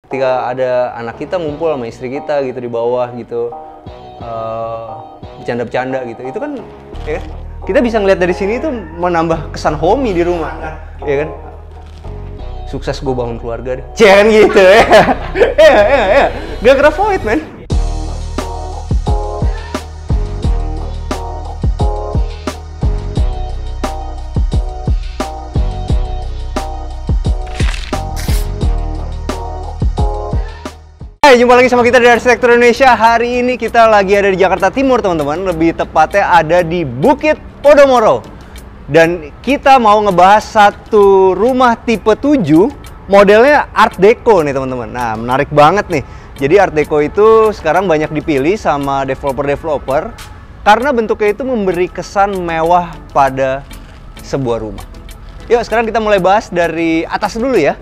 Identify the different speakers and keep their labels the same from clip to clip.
Speaker 1: Ketika ada anak kita ngumpul sama istri kita gitu di bawah gitu, bercanda-bercanda gitu, itu kan ya kita bisa ngeliat dari sini tuh menambah kesan homey di rumah, ya kan? Sukses gue bangun keluarga deh, jangan gitu ya. Ya, gak kena void man. Jumpa lagi sama kita dari Arsitektur Indonesia. Hari ini kita lagi ada di Jakarta Timur teman-teman. Lebih tepatnya ada di Bukit Podomoro. Dan kita mau ngebahas satu rumah tipe 7. Modelnya Art Deco nih teman-teman. Nah, menarik banget nih. Jadi Art Deco itu sekarang banyak dipilih sama developer-developer karena bentuknya itu memberi kesan mewah pada sebuah rumah. Yuk sekarang kita mulai bahas dari atas dulu ya.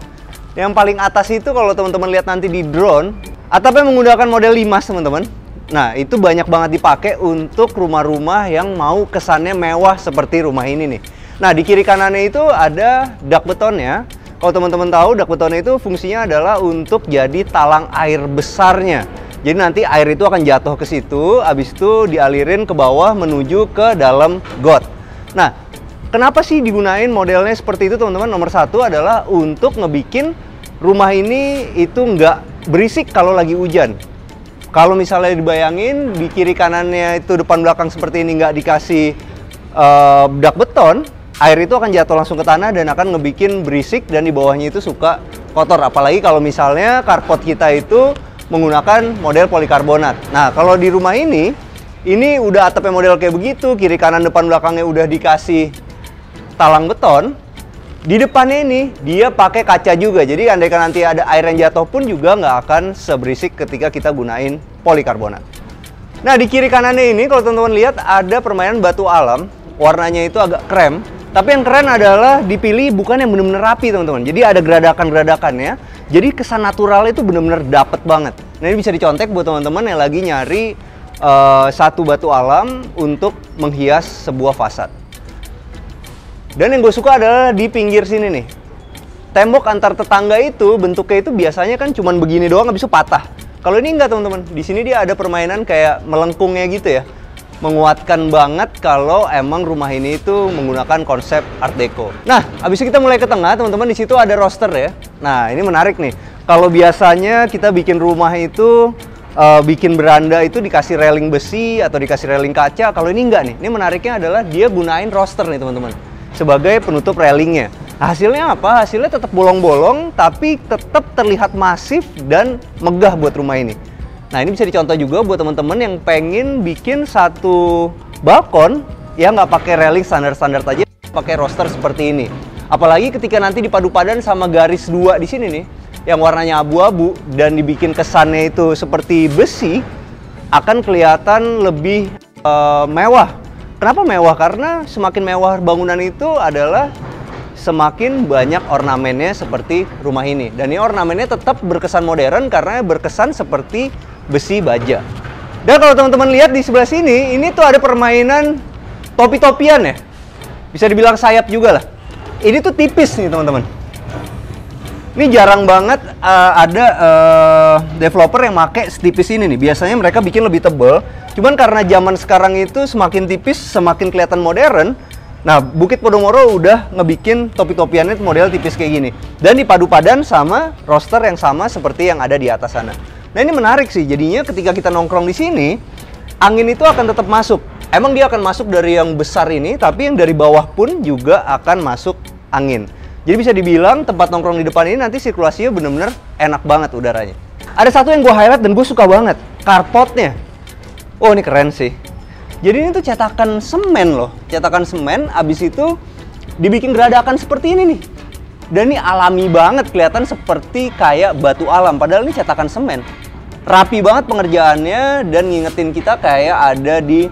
Speaker 1: Yang paling atas itu kalau teman-teman lihat nanti di drone, atapnya menggunakan model limas teman-teman. Nah itu banyak banget dipakai untuk rumah-rumah yang mau kesannya mewah seperti rumah ini nih. Nah di kiri kanannya itu ada dak betonnya. Kalau teman-teman tahu dak betonnya itu fungsinya adalah untuk jadi talang air besarnya. Jadi nanti air itu akan jatuh ke situ, habis itu dialirin ke bawah menuju ke dalam got. Nah kenapa sih digunain modelnya seperti itu teman-teman? Nomor satu adalah untuk ngebikin rumah ini itu nggak berisik kalau lagi hujan. Kalau misalnya dibayangin di kiri kanannya itu depan belakang seperti ini nggak dikasih dak beton, air itu akan jatuh langsung ke tanah dan akan ngebikin berisik dan di bawahnya itu suka kotor. Apalagi kalau misalnya carport kita itu menggunakan model polikarbonat. Nah kalau di rumah ini udah atapnya model kayak begitu, kiri kanan depan belakangnya udah dikasih talang beton. Di depannya ini dia pakai kaca juga, jadi andaikan nanti ada air yang jatuh pun juga nggak akan seberisik ketika kita gunain polikarbonat. Nah di kiri kanannya ini kalau teman-teman lihat ada permainan batu alam, warnanya itu agak krem. Tapi yang keren adalah dipilih bukan yang benar-benar rapi teman-teman. Jadi ada geradakan-geradakannya, jadi kesan natural itu benar-benar dapet banget. Nah ini bisa dicontek buat teman-teman yang lagi nyari satu batu alam untuk menghias sebuah fasad. Dan yang gue suka adalah di pinggir sini nih. Tembok antar tetangga itu bentuknya itu biasanya kan cuman begini doang habis itu patah. Kalau ini enggak teman-teman. Di sini dia ada permainan kayak melengkungnya gitu ya. Menguatkan banget kalau emang rumah ini itu menggunakan konsep Art Deco. Nah, habis itu kita mulai ke tengah teman-teman. Di situ ada roster ya. Nah, ini menarik nih. Kalau biasanya kita bikin rumah itu bikin beranda itu dikasih railing besi atau dikasih railing kaca. Kalau ini enggak nih. Ini menariknya adalah dia gunain roster nih teman-teman sebagai penutup railingnya. Hasilnya apa? Hasilnya tetap bolong-bolong tapi tetap terlihat masif dan megah buat rumah ini. Nah ini bisa dicontoh juga buat teman-teman yang pengen bikin satu balkon yang nggak pakai railing standar-standar aja, pakai roster seperti ini. Apalagi ketika nanti dipadu padan sama garis dua di sini nih, yang warnanya abu-abu dan dibikin kesannya itu seperti besi, akan kelihatan lebih mewah. Kenapa mewah? Karena semakin mewah bangunan itu adalah semakin banyak ornamennya seperti rumah ini. Dan ini ornamennya tetap berkesan modern karena berkesan seperti besi baja. Dan kalau teman-teman lihat di sebelah sini, ini tuh ada permainan topi-topian ya. Bisa dibilang sayap juga lah. Ini tuh tipis nih teman-teman. Ini jarang banget ada developer yang pakai setipis ini nih. Biasanya mereka bikin lebih tebal. Cuman karena zaman sekarang itu semakin tipis, semakin kelihatan modern. Nah, Bukit Podomoro udah ngebikin topi-topiannya model tipis kayak gini. Dan dipadu padan sama roster yang sama seperti yang ada di atas sana. Nah, ini menarik sih. Jadinya ketika kita nongkrong di sini, angin itu akan tetap masuk. Emang dia akan masuk dari yang besar ini, tapi yang dari bawah pun juga akan masuk angin. Jadi bisa dibilang tempat nongkrong di depan ini nanti sirkulasinya bener-bener enak banget udaranya. Ada satu yang gue highlight dan gue suka banget, carportnya. Oh ini keren sih. Jadi ini tuh cetakan semen loh. Cetakan semen, abis itu dibikin geradakan seperti ini nih. Dan ini alami banget, kelihatan seperti kayak batu alam. Padahal ini cetakan semen. Rapi banget pengerjaannya dan ngingetin kita kayak ada di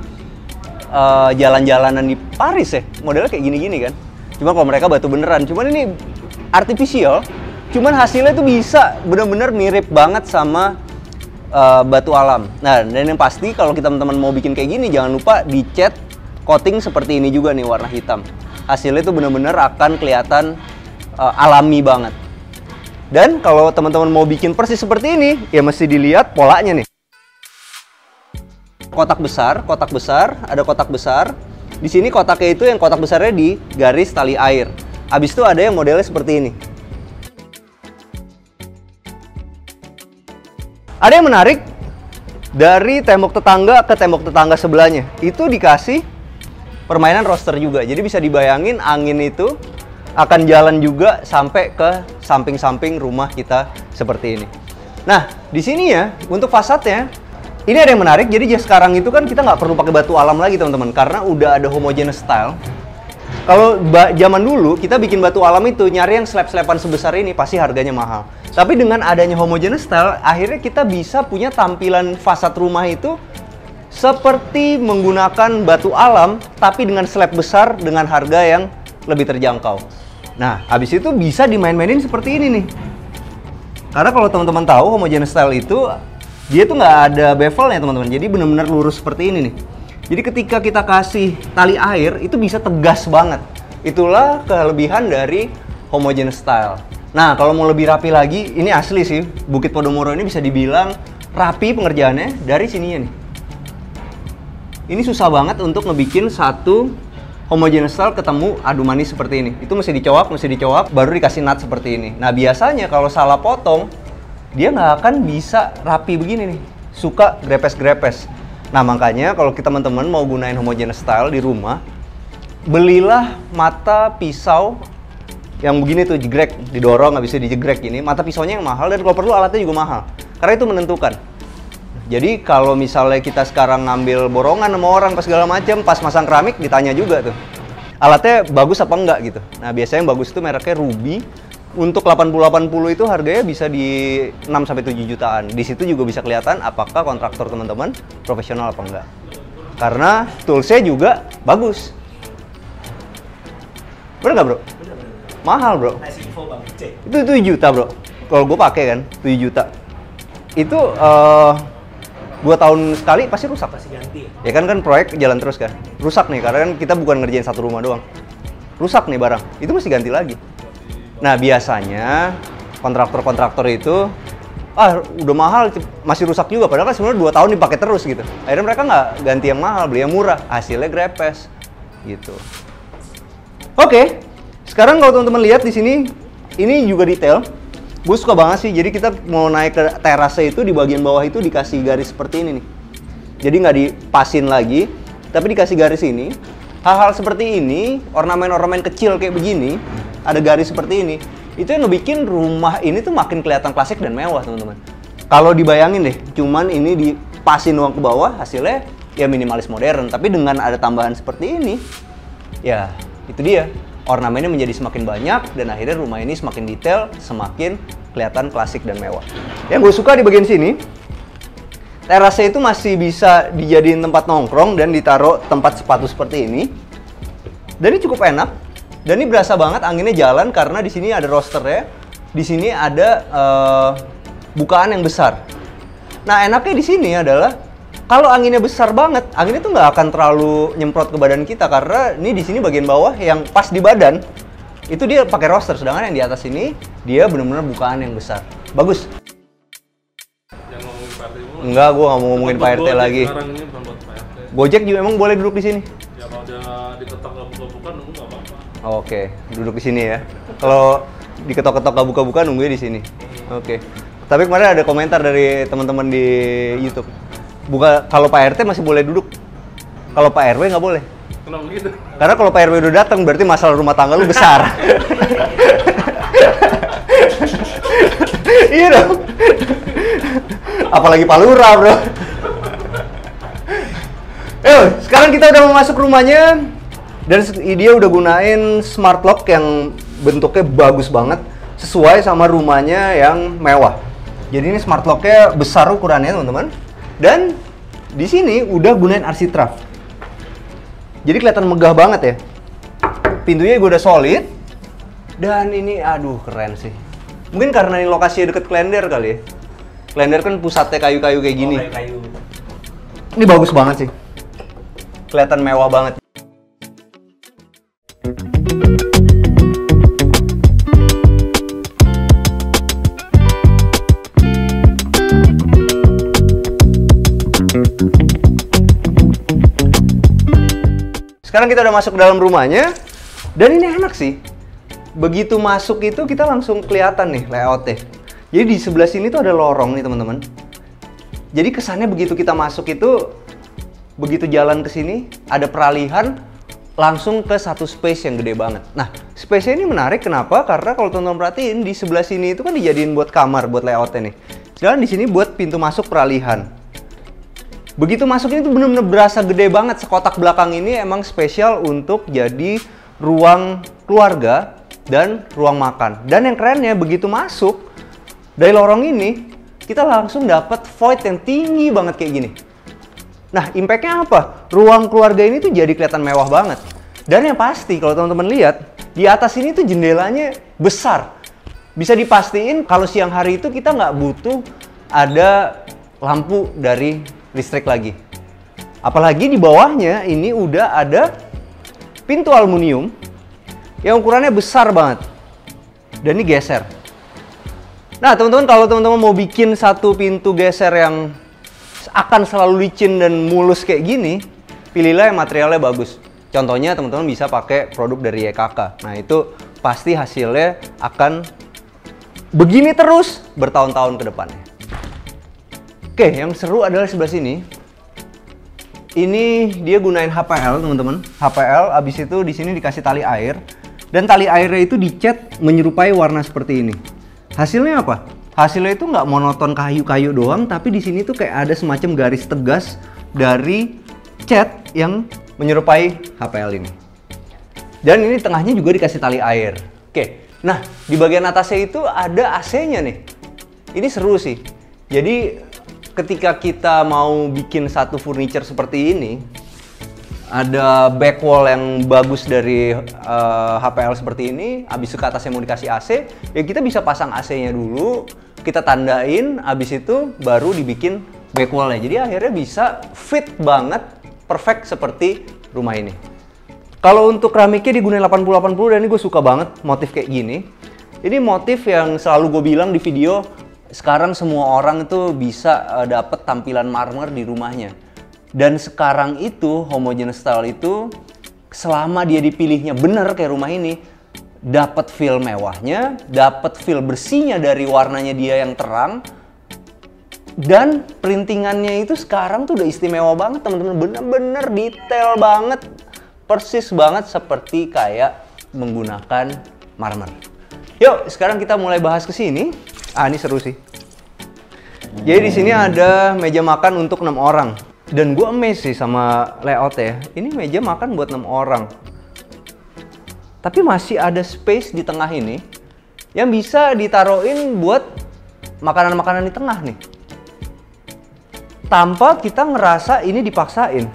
Speaker 1: jalan-jalanan di Paris ya. Modelnya kayak gini-gini kan. Cuma kalau mereka batu beneran. Cuman ini artificial. Cuman hasilnya tuh bisa bener-bener mirip banget sama batu alam. Nah, dan yang pasti kalau kita teman-teman mau bikin kayak gini, jangan lupa dicat coating seperti ini juga nih, warna hitam. Hasilnya tuh bener-bener akan kelihatan alami banget. Dan kalau teman-teman mau bikin persis seperti ini, ya mesti dilihat polanya nih. Kotak besar, ada kotak besar. Di sini kotaknya itu yang kotak besarnya di garis tali air. Habis itu ada yang modelnya seperti ini. Ada yang menarik, dari tembok tetangga ke tembok tetangga sebelahnya, itu dikasih permainan roster juga. Jadi bisa dibayangin angin itu akan jalan juga sampai ke samping-samping rumah kita seperti ini. Nah, di sini ya, untuk fasadnya, ini ada yang menarik. Jadi sekarang itu kan kita nggak perlu pakai batu alam lagi teman-teman, karena udah ada homogeneous style. Kalau zaman dulu kita bikin batu alam itu nyari yang slab-slaban sebesar ini pasti harganya mahal. Tapi dengan adanya homogeneous style, akhirnya kita bisa punya tampilan fasad rumah itu seperti menggunakan batu alam, tapi dengan slab besar dengan harga yang lebih terjangkau. Nah, habis itu bisa dimain-mainin seperti ini nih. Karena kalau teman-teman tahu homogeneous style itu dia tuh nggak ada bevelnya teman-teman. Jadi benar-benar lurus seperti ini nih. Jadi ketika kita kasih tali air, itu bisa tegas banget. Itulah kelebihan dari homogeneous style. Nah, kalau mau lebih rapi lagi, ini asli sih. Bukit Podomoro ini bisa dibilang rapi pengerjaannya dari sininya nih. Ini susah banget untuk ngebikin satu homogeneous style ketemu adu manis seperti ini. Itu mesti dicowak, baru dikasih nut seperti ini. Nah, biasanya kalau salah potong, dia nggak akan bisa rapi begini nih. Suka grepes-grepes. Nah, makanya kalau kita teman-teman mau gunain homogeneous style di rumah, belilah mata pisau yang begini tuh, jegrek, didorong, nggak bisa dijegrek gini. Mata pisaunya yang mahal dan kalau perlu alatnya juga mahal. Karena itu menentukan. Jadi kalau misalnya kita sekarang ngambil borongan sama orang pas segala macam, pas masang keramik ditanya juga tuh. Alatnya bagus apa enggak gitu. Nah, biasanya yang bagus itu mereknya Ruby. Untuk 80-80 itu harganya bisa di 6-7 jutaan. Di situ juga bisa kelihatan apakah kontraktor teman-teman profesional apa enggak. Karena toolsnya juga bagus. Bener nggak bro? Bener. Mahal bro. Itu 7 juta bro. Kalau gue pakai kan 7 juta. Itu 2 tahun sekali pasti rusak. Pasti ganti ya? Ya kan proyek jalan terus kan. Rusak nih karena kan kita bukan ngerjain satu rumah doang. Rusak nih barang. Itu mesti ganti lagi. Nah, biasanya kontraktor-kontraktor itu udah mahal, masih rusak juga. Padahal kan sebenarnya 2 tahun dipakai terus gitu. Akhirnya mereka nggak ganti yang mahal, beli yang murah. Hasilnya grepes gitu. Oke, sekarang kalau teman-teman lihat di sini, ini juga detail. Gue suka banget sih. Jadi kita mau naik ke terasnya itu, di bagian bawah itu dikasih garis seperti ini nih. Jadi nggak dipasin lagi, tapi dikasih garis ini. Hal-hal seperti ini, ornamen-ornamen kecil kayak begini, ada garis seperti ini, itu yang ngebikin rumah ini tuh makin kelihatan klasik dan mewah teman-teman. Kalau dibayangin deh, cuman ini dipasin doang ke bawah, hasilnya ya minimalis modern. Tapi dengan ada tambahan seperti ini, ya itu dia, ornamennya menjadi semakin banyak dan akhirnya rumah ini semakin detail, semakin kelihatan klasik dan mewah. Yang gue suka di bagian sini, terasnya itu masih bisa dijadiin tempat nongkrong dan ditaruh tempat sepatu seperti ini. Dan ini cukup enak. Dan ini berasa banget anginnya jalan karena di sini ada rosternya. Di sini ada bukaan yang besar. Nah, enaknya di sini adalah kalau anginnya besar banget, anginnya tuh nggak akan terlalu nyemprot ke badan kita karena ini di sini bagian bawah yang pas di badan itu dia pakai roster, sedangkan yang di atas ini dia benar-benar bukaan yang besar. Bagus. Enggak, gue nggak mau ngomongin Pak RT lagi. Gojek juga emang boleh duduk di sini. Ya kalau dia diketok nggak buka-buka nunggu nggak apa-apa. Oke, duduk di sini ya. Kalau diketok-ketok nggak buka-buka nunggunya di sini. Oke. Tapi kemarin ada komentar dari teman-teman di YouTube. Kalau Pak RT masih boleh duduk. Kalau Pak RW nggak boleh. Kenapa gitu? Karena kalau Pak RW udah datang berarti masalah rumah tangga lu besar. Iya dong. Apalagi Pak Lurah, bro. Sekarang kita udah mau masuk rumahnya. Dan dia udah gunain smart lock yang bentuknya bagus banget. Sesuai sama rumahnya yang mewah. Jadi ini smart locknya besar ukurannya teman-teman. Dan di sini udah gunain RC Trav. Jadi kelihatan megah banget ya. Pintunya gue udah solid. Dan ini aduh keren sih. Mungkin karena ini lokasinya deket Klender kali ya. Klender kan pusatnya kayu-kayu kayak gini. Kayu. Ini bagus banget sih. Kelihatan mewah banget. sekarang kita udah masuk ke dalam rumahnya. Dan ini enak sih. Begitu masuk itu kita langsung kelihatan nih layoutnya. Jadi di sebelah sini tuh ada lorong nih teman-teman. Jadi kesannya begitu kita masuk itu, begitu jalan ke sini, ada peralihan langsung ke satu space yang gede banget. Nah, space-nya ini menarik kenapa? Karena kalau teman-teman perhatiin di sebelah sini itu kan dijadiin buat kamar, buat layoutnya nih. Sedangkan di sini buat pintu masuk peralihan. Begitu masuk ini tuh bener-bener berasa gede banget. Sekotak belakang ini emang spesial untuk jadi ruang keluarga dan ruang makan. Dan yang kerennya begitu masuk dari lorong ini, kita langsung dapat void yang tinggi banget kayak gini. Nah, impact-nya apa? Ruang keluarga ini tuh jadi kelihatan mewah banget. Dan yang pasti, kalau teman-teman lihat, di atas ini tuh jendelanya besar. Bisa dipastiin kalau siang hari itu kita nggak butuh ada lampu dari listrik lagi. Apalagi di bawahnya ini udah ada pintu aluminium yang ukurannya besar banget. Dan ini geser. Nah, teman-teman, kalau teman-teman mau bikin satu pintu geser yang akan selalu licin dan mulus kayak gini, pilihlah yang materialnya bagus. Contohnya teman-teman bisa pakai produk dari YKK. Nah, itu pasti hasilnya akan begini terus bertahun-tahun ke depannya. Oke, yang seru adalah sebelah sini. Ini dia gunain HPL, teman-teman. HPL, abis itu di sini dikasih tali air. Dan tali airnya itu dicat menyerupai warna seperti ini. Hasilnya apa? Hasilnya itu nggak monoton kayu-kayu doang, tapi di sini tuh kayak ada semacam garis tegas dari cat yang menyerupai HPL ini. Dan ini tengahnya juga dikasih tali air. Oke, nah di bagian atasnya itu ada AC-nya nih. Ini seru sih. Jadi ketika kita mau bikin satu furniture seperti ini, ada back wall yang bagus dari HPL seperti ini, habis itu ke atasnya mau dikasih AC, ya kita bisa pasang AC-nya dulu, kita tandain, habis itu baru dibikin back wall-nya. Jadi akhirnya bisa fit banget, perfect seperti rumah ini. Kalau untuk keramiknya digunain 80-80 dan ini gue suka banget motif kayak gini. Ini motif yang selalu gue bilang di video, sekarang semua orang itu bisa dapet tampilan marmer di rumahnya. Dan sekarang itu, homogeneous style itu, selama dia dipilihnya bener kayak rumah ini, dapat feel mewahnya, dapat feel bersihnya dari warnanya dia yang terang, dan printingannya itu sekarang tuh udah istimewa banget teman-teman, bener-bener detail banget, persis banget seperti kayak menggunakan marmer. Yuk, sekarang kita mulai bahas ke sini. Ah, ini seru sih. Jadi di sini ada meja makan untuk 6 orang. Dan gue amazed sih sama layout ya. Ini meja makan buat 6 orang. Tapi masih ada space di tengah ini yang bisa ditaruhin buat makanan-makanan di tengah nih. Tanpa kita ngerasa ini dipaksain.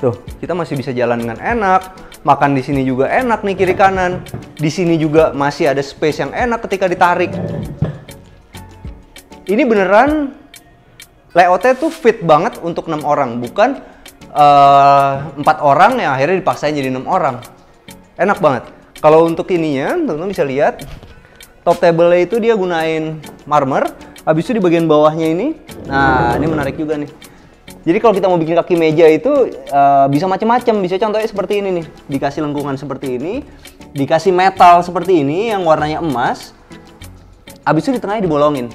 Speaker 1: Tuh, kita masih bisa jalan dengan enak. Makan di sini juga enak nih kiri kanan. Di sini juga masih ada space yang enak ketika ditarik. Ini beneran layoutnya tuh fit banget untuk 6 orang, bukan 4 orang yang akhirnya dipaksain jadi 6 orang. Enak banget. Kalau untuk ininya, teman-teman bisa lihat top table-nya itu dia gunain marmer. Habis itu di bagian bawahnya ini, nah ini menarik juga nih. Jadi kalau kita mau bikin kaki meja itu bisa macam-macam. Bisa contohnya seperti ini nih, dikasih lengkungan seperti ini, dikasih metal seperti ini yang warnanya emas. Habis itu di tengahnya dibolongin.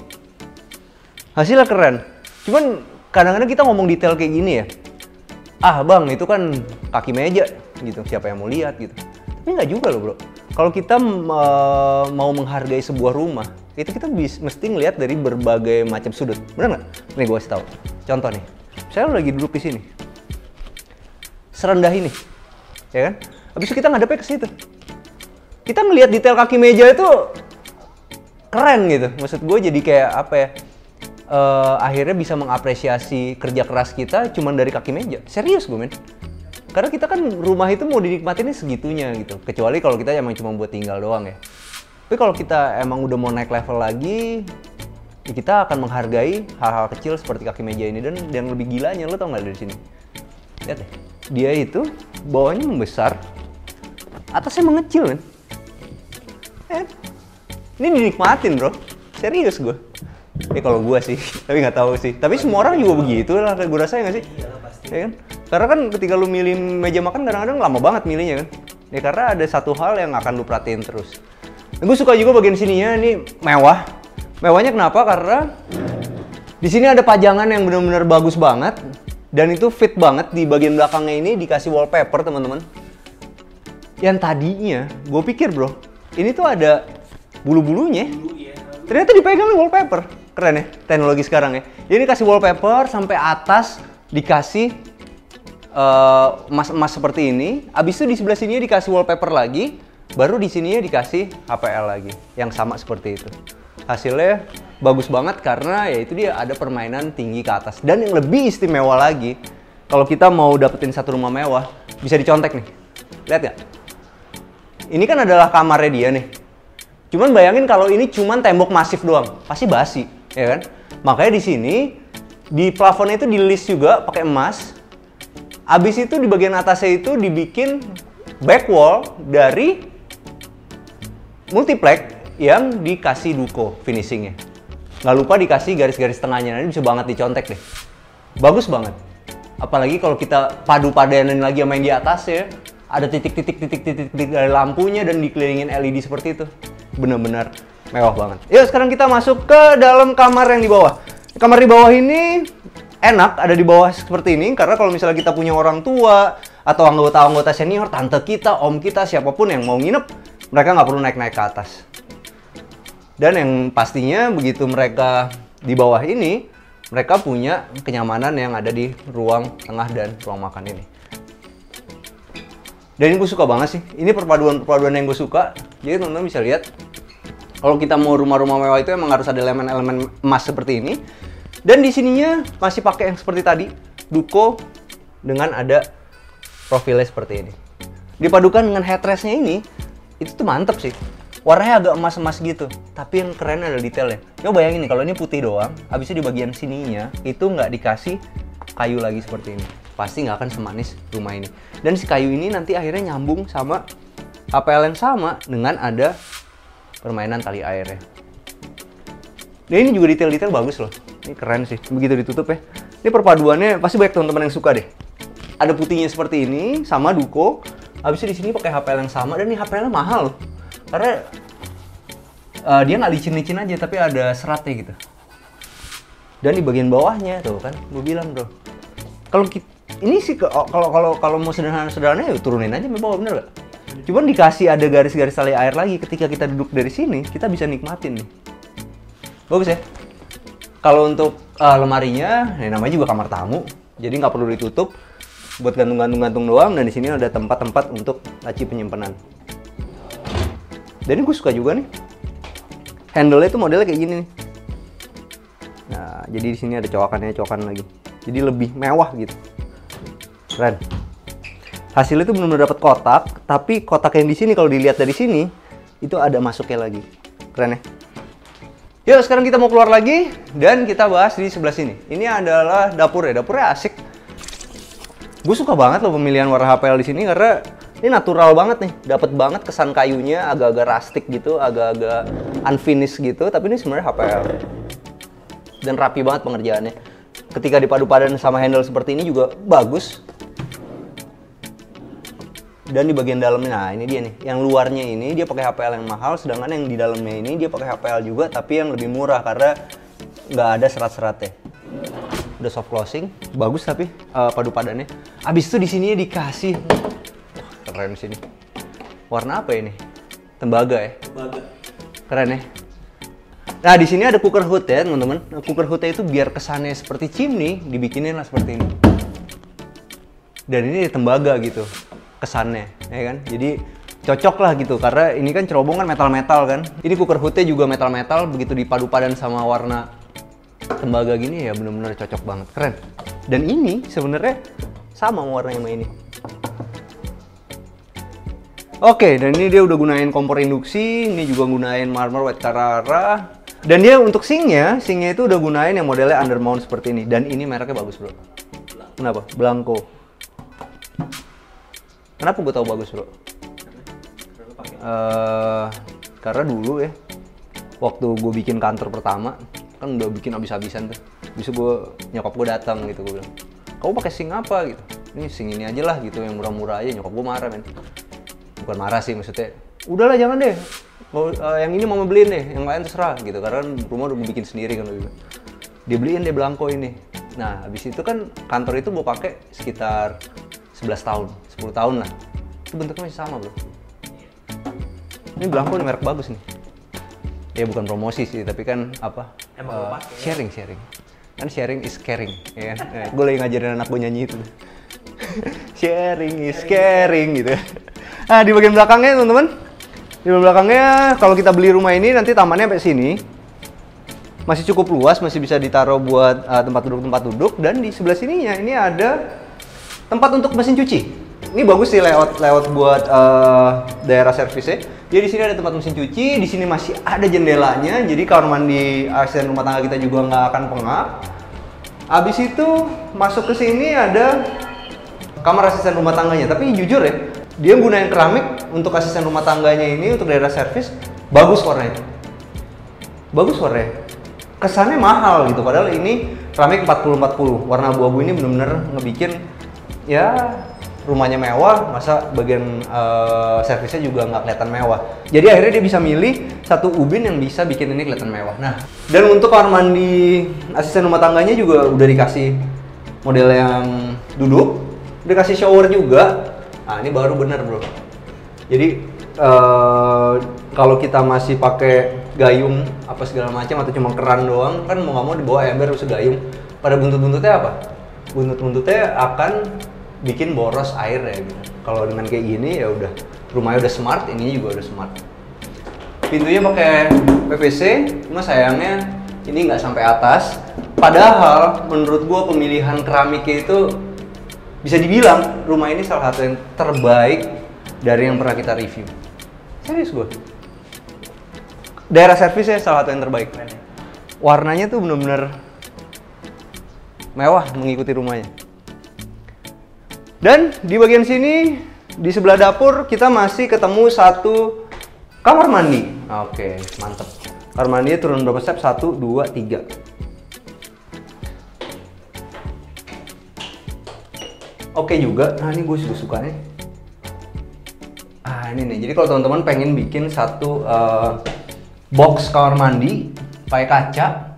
Speaker 1: Hasilnya keren. Cuman kadang-kadang kita ngomong detail kayak gini ya. Ah bang, itu kan kaki meja gitu. Siapa yang mau lihat gitu. Tapi nggak juga loh bro. Kalau kita mau menghargai sebuah rumah, itu kita mesti ngelihat dari berbagai macam sudut. Bener nggak? Nih gue kasih tahu. Contoh nih. Saya lagi duduk di sini. Serendah ini. Ya kan? Habis itu kita ngadepnya ke situ. Kita ngelihat detail kaki meja itu keren gitu. Maksud gue jadi kayak apa ya? Akhirnya bisa mengapresiasi kerja keras kita cuman dari kaki meja. Serius gue men. Karena kita kan rumah itu mau dinikmatinnya segitunya gitu. Kecuali kalau kita emang cuma buat tinggal doang ya. Tapi kalau kita emang udah mau naik level lagi, ya kita akan menghargai hal-hal kecil seperti kaki meja ini. Dan yang lebih gilanya, lo tau nggak dari sini? Lihat deh, dia itu bawahnya membesar, atasnya mengecil kan? Ini dinikmatin bro, serius gue. Kalau gue sih, tapi nggak tahu sih. Tapi semua orang juga begitu lah, gue rasa ya nggak sih? Ya kan? Karena kan ketika lu milih meja makan kadang-kadang lama banget milihnya kan. Ya karena ada satu hal yang akan lu perhatiin terus. Gue suka juga bagian sininya, ini mewah. Mewahnya kenapa? Karena di sini ada pajangan yang benar-benar bagus banget dan itu fit banget. Di bagian belakangnya ini dikasih wallpaper, teman-teman. Yang tadinya gue pikir, bro, ini tuh ada bulu-bulunya. Ternyata dipegang wallpaper. Keren ya teknologi sekarang ya. Jadi dikasih wallpaper sampai atas dikasih emas-emas seperti ini. Abis itu di sebelah sini dikasih wallpaper lagi. Baru di sininya dikasih HPL lagi yang sama seperti itu. Hasilnya bagus banget karena ya itu dia ada permainan tinggi ke atas. Dan yang lebih istimewa lagi, kalau kita mau dapetin satu rumah mewah, bisa dicontek nih. Lihat ya. Ini kan adalah kamarnya dia nih. Cuman bayangin kalau ini cuman tembok masif doang, pasti basi, ya kan? Makanya di sini di plafonnya itu di-list juga pakai emas. Abis itu di bagian atasnya itu dibikin back wall dari multiplex yang dikasih duko finishingnya. Nggak lupa dikasih garis-garis tengahnya, ini bisa banget dicontek deh. Bagus banget. Apalagi kalau kita padu-padanin lagi sama yang di atas ya, ada titik-titik dari lampunya dan dikelilingin LED seperti itu. Bener-bener mewah banget. Yuk sekarang kita masuk ke dalam kamar yang di bawah. Kamar di bawah ini enak ada di bawah seperti ini karena kalau misalnya kita punya orang tua atau anggota-anggota senior, tante kita, om kita, siapapun yang mau nginep, mereka nggak perlu naik-naik ke atas. Dan yang pastinya begitu mereka di bawah ini, mereka punya kenyamanan yang ada di ruang tengah dan ruang makan ini. Dan ini gue suka banget sih. Ini perpaduan yang gue suka. Jadi teman-teman bisa lihat, kalau kita mau rumah-rumah mewah itu emang harus ada elemen-elemen emas seperti ini. Dan di sininya masih pakai yang seperti tadi, duko dengan ada profilnya seperti ini. Dipadukan dengan headrestnya ini, itu tuh mantep sih. Warnanya agak emas-emas gitu, tapi yang keren ada detailnya. Coba bayangin nih, kalau ini putih doang, habisnya di bagian sininya itu nggak dikasih kayu lagi seperti ini. Pasti nggak akan semanis rumah ini. Dan si kayu ini nanti akhirnya nyambung sama HPL yang sama dengan ada permainan tali airnya. Dan ini juga detail-detail bagus loh. Ini keren sih, begitu ditutup ya. Ini perpaduannya pasti banyak teman-teman yang suka deh. Ada putihnya seperti ini, sama duko. Habisnya di sini pakai HPL yang sama dan ini HPL-nya mahal loh. Karena dia nggak licin-licin aja, tapi ada seratnya gitu. Dan di bagian bawahnya tuh kan, gue bilang bro. Kalau ini sih kalau mau sederhana-sederhana ya turunin aja ke bawah, bener gak? Cuman dikasih ada garis-garis tali air lagi. Ketika kita duduk dari sini, kita bisa nikmatin nih. Bagus ya. Kalau untuk lemarinya, ya namanya juga kamar tamu, jadi nggak perlu ditutup. Buat gantung-gantung doang, dan di sini ada tempat-tempat untuk laci penyimpanan. Dan ini gue suka juga nih. Handle-nya tuh modelnya kayak gini nih. Nah, jadi di sini ada coakan lagi. Jadi lebih mewah gitu. Keren. Hasilnya tuh benar-benar dapat kotak, tapi kotak yang di sini kalau dilihat dari sini itu ada masuknya lagi. Keren ya. Yuk sekarang kita mau keluar lagi dan kita bahas di sebelah sini. Ini adalah dapurnya. Dapurnya asik. Gue suka banget loh pemilihan warna HPL di sini karena ini natural banget nih, dapat banget kesan kayunya, agak-agak rustic gitu, agak-agak unfinished gitu, tapi ini sebenarnya HPL. Dan rapi banget pengerjaannya. Ketika dipadu-padan sama handle seperti ini juga bagus. Dan di bagian dalamnya, nah ini dia nih, yang luarnya ini dia pakai HPL yang mahal, sedangkan yang di dalamnya ini dia pakai HPL juga, tapi yang lebih murah karena nggak ada serat-seratnya. Udah soft closing, bagus tapi padu-padannya. Abis itu di sini dikasih, wah, keren sini. Warna apa ini? Tembaga ya? Tembaga. Keren ya. Nah di sini ada cooker hood ya teman-teman. Cooker hoodnya itu biar kesannya seperti chimney, dibikinin lah seperti ini. Dan ini tembaga gitu kesannya, ya kan? Jadi cocok lah gitu karena ini kan cerobong kan metal-metal kan. Ini cooker hoodnya juga metal-metal, begitu dipadu-padan sama warna tembaga gini ya bener-bener cocok banget, keren. Dan ini sebenarnya sama warnanya sama ini. Oke, dan ini dia udah gunain kompor induksi, ini juga gunain Marmor White Carrara. Dan dia untuk sinknya itu udah gunain yang modelnya undermount seperti ini. Dan ini mereknya bagus bro. Kenapa? Blanco. Kenapa gue tahu bagus bro? Karena dulu ya, waktu gue bikin kantor pertama, kan udah bikin habis-habisan tuh. Bisa nyokap gue datang gitu, gue bilang, kamu pakai sink apa gitu? ini sing ini aja lah gitu, yang murah-murah aja. Nyokap gue marah men. Bukan marah sih, maksudnya udahlah jangan deh, yang ini mau beliin deh, yang lain terserah gitu, karena rumah udah gue bikin sendiri kan. Dia beliin deh belangko ini. Nah habis itu kan kantor itu gue pakai sekitar 11 tahun, 10 tahun lah. Itu bentuknya masih sama bro. Ini belangko merek bagus nih. Ya bukan promosi sih, tapi kan apa, sharing kan, sharing is caring ya kan? Gue lagi ngajarin anak gue nyanyi itu. Sharing is caring gitu. Nah di bagian belakangnya teman-teman, di bagian belakangnya kalau kita beli rumah ini nanti tamannya sampai sini, masih cukup luas, masih bisa ditaruh buat tempat duduk, dan di sebelah sininya ini ada tempat untuk mesin cuci. Ini bagus sih layout buat daerah servisnya. Jadi di sini ada tempat mesin cuci, di sini masih ada jendelanya, jadi kamar mandi asisten rumah tangga kita juga nggak akan pengap. Habis itu masuk ke sini ada kamar asisten rumah tangganya, tapi jujur ya, dia gunain keramik untuk asisten rumah tangganya ini, untuk daerah servis, bagus warnanya. Bagus warnanya. Kesannya mahal gitu, padahal ini keramik 40-40. Warna abu-abu ini bener-bener ngebikin ya rumahnya mewah, masa bagian servisnya juga nggak kelihatan mewah. Jadi akhirnya dia bisa milih satu ubin yang bisa bikin ini kelihatan mewah. Nah, dan untuk kamar mandi asisten rumah tangganya juga udah dikasih model yang duduk, udah kasih shower juga. Nah ini baru bener bro. Jadi kalau kita masih pakai gayung apa segala macam atau cuma keran doang, kan mau nggak mau dibawa ember terus gayung. Pada buntut-buntutnya apa? Buntut-buntutnya akan bikin boros air ya gitu. Kalau dengan kayak gini ya udah, rumahnya udah smart, ini juga udah smart. Pintunya pakai PVC, cuma sayangnya ini nggak sampai atas. Padahal menurut gua pemilihan keramiknya itu bisa dibilang rumah ini salah satu yang terbaik dari yang pernah kita review. Serius gua. Daerah servisnya salah satu yang terbaik. Warnanya tuh bener-bener mewah mengikuti rumahnya. Dan di bagian sini, di sebelah dapur, kita masih ketemu satu kamar mandi. Oke, mantep. Kamar mandinya turun berapa step? 1, 2, 3. Oke juga. Nah ini gue suka nih. Ini nih. Jadi kalau teman-teman pengen bikin satu box kamar mandi pakai kaca,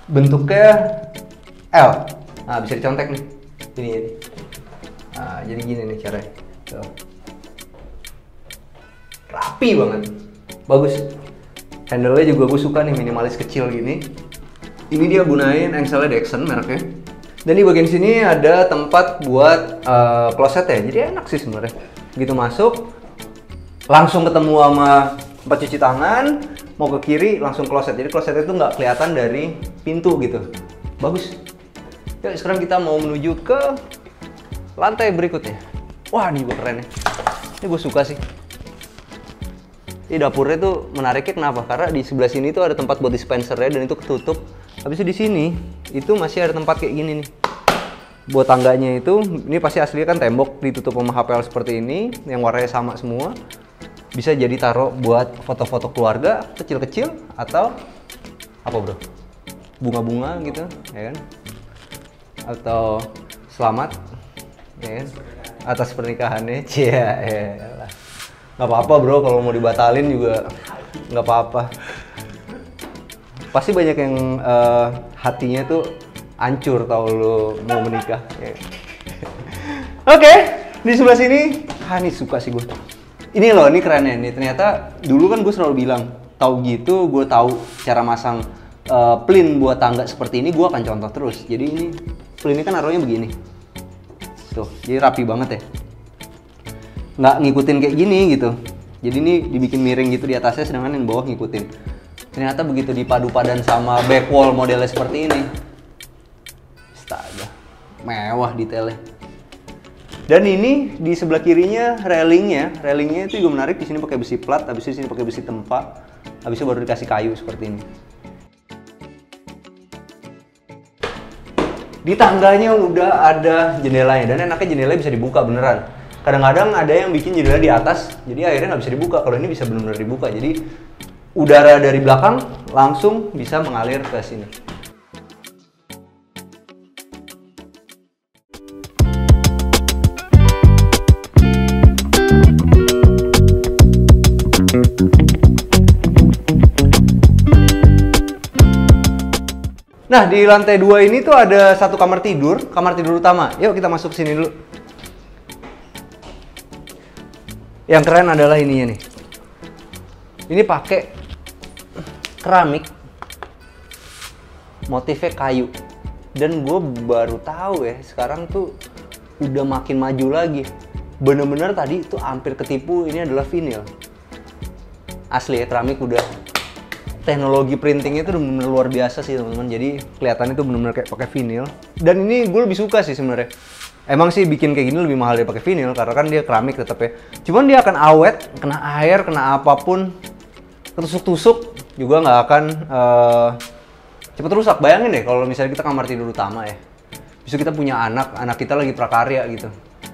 Speaker 1: bentuknya L. Nah bisa dicontek nih. Ini. Nah, jadi gini nih caranya. Tuh. Rapi banget. Bagus. Handle-nya juga gue suka nih, minimalis kecil gini. Ini dia gunain Anxela Dexon mereknya. Dan di bagian sini ada tempat buat kloset ya. Jadi enak sih sebenarnya. Begitu masuk, langsung ketemu sama tempat cuci tangan. Mau ke kiri langsung kloset. Jadi klosetnya itu nggak kelihatan dari pintu gitu. Bagus. Yuk sekarang kita mau menuju ke lantai berikutnya. Wah ini juga keren ya. Ini gue suka sih. Ini dapurnya tuh menariknya kenapa? Karena di sebelah sini tuh ada tempat buat dispensernya dan itu ketutup. Habis itu di sini itu masih ada tempat kayak gini nih. Buat tangganya itu, ini pasti aslinya kan tembok ditutup sama HPL seperti ini, yang warnanya sama semua. Bisa jadi taruh buat foto-foto keluarga kecil-kecil atau apa bro? Bunga-bunga gitu, ya kan? Atau selamat. Ya kan? Atas pernikahannya, cia, ya. Nggak apa-apa bro, kalau mau dibatalin juga nggak apa-apa. Pasti banyak yang hatinya tuh hancur tau lo mau menikah. Ya. Oke, di sebelah sini, ini suka sih gue. Ini loh, ini kerennya nih. Ternyata dulu kan gue selalu bilang, tahu gitu, gue tahu cara masang plin buat tangga seperti ini, gue akan contoh terus. Jadi ini plinnya kan naruhnya begini. Tuh, jadi rapi banget ya. Nggak ngikutin kayak gini gitu. Jadi ini dibikin miring gitu di atasnya, sedangkan yang bawah ngikutin. Ternyata begitu dipadu padan sama back wall modelnya seperti ini. Astaga, mewah detailnya. Dan ini di sebelah kirinya railingnya itu juga menarik. Di sini pakai besi plat, habis di sini pakai besi tempa, habisnya baru dikasih kayu seperti ini. Di tangganya udah ada jendelanya, dan enaknya jendelanya bisa dibuka beneran. Kadang-kadang ada yang bikin jendela di atas, jadi akhirnya nggak bisa dibuka. Kalau ini bisa benar-benar dibuka, jadi udara dari belakang langsung bisa mengalir ke sini. Nah, di lantai 2 ini tuh ada satu kamar tidur utama. Yuk kita masuk sini dulu. Yang keren adalah ininya nih. Ini pakai keramik, motifnya kayu. Dan gue baru tahu ya, sekarang tuh udah makin maju lagi. Bener-bener tadi tuh hampir ketipu, ini adalah vinil. Asli ya, keramik udah. Teknologi printingnya itu benar-benar luar biasa sih teman-teman. Jadi kelihatannya itu benar-benar kayak pakai vinil. Dan ini gue lebih suka sih sebenarnya. Emang sih bikin kayak gini lebih mahal dari pakai vinil karena kan dia keramik tetap ya. Cuman dia akan awet, kena air, kena apapun, tusuk-tusuk juga nggak akan cepet rusak. Bayangin deh kalau misalnya kita kamar tidur utama ya. Bisa kita punya anak kita lagi prakarya gitu,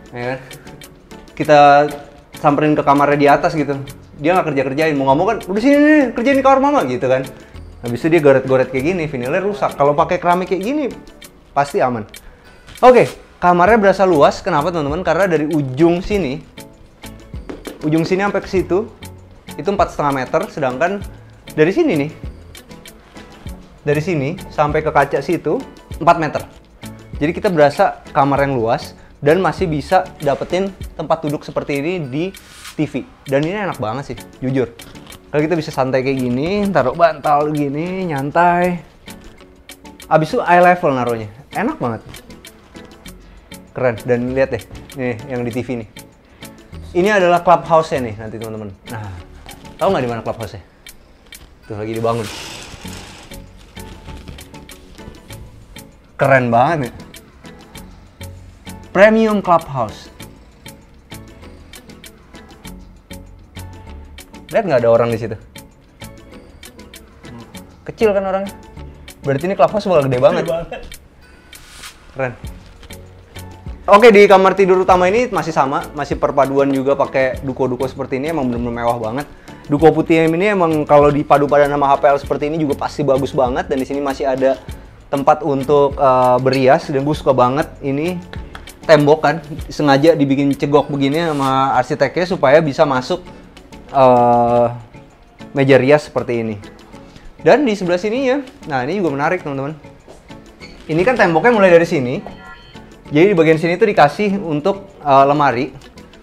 Speaker 1: ya kan? Kita samperin ke kamarnya di atas gitu. Dia nggak kerja-kerjain, mau nggak mau kan udah sini nih, kerjain di kamar mama gitu kan. Habis itu dia goret-goret kayak gini, vinilnya rusak. Kalau pakai keramik kayak gini pasti aman. Oke, kamarnya berasa luas. Kenapa teman-teman? Karena dari ujung sini sampai ke situ itu 4,5 meter, sedangkan dari sini nih, dari sini sampai ke kaca situ 4 meter. Jadi kita berasa kamar yang luas dan masih bisa dapetin tempat duduk seperti ini di TV. Dan ini enak banget sih, jujur. Kalau kita bisa santai kayak gini, taruh bantal gini, nyantai. Abis itu eye level naruhnya, enak banget. Keren, dan lihat deh, nih yang di TV nih. Ini adalah clubhouse-nya nih nanti teman-teman. Nah, tahu nggak di mana clubhouse-nya? Tuh lagi dibangun. Keren banget nih. Premium clubhouse. Lihat nggak ada orang di situ? Kecil kan orangnya. Berarti ini clubhouse bakal gede banget. Keren. Oke, di kamar tidur utama ini masih sama, masih perpaduan juga pakai duko-duko seperti ini, emang bener-bener mewah banget. Duko putih ini emang kalau dipadu padan sama HPL seperti ini juga pasti bagus banget. Dan di sini masih ada tempat untuk berias, dan gue suka banget ini tembok kan, sengaja dibikin cegok begini sama arsiteknya supaya bisa masuk meja rias seperti ini. Dan di sebelah sini ya, nah ini juga menarik teman-teman. Ini kan temboknya mulai dari sini. Jadi di bagian sini tuh dikasih untuk lemari.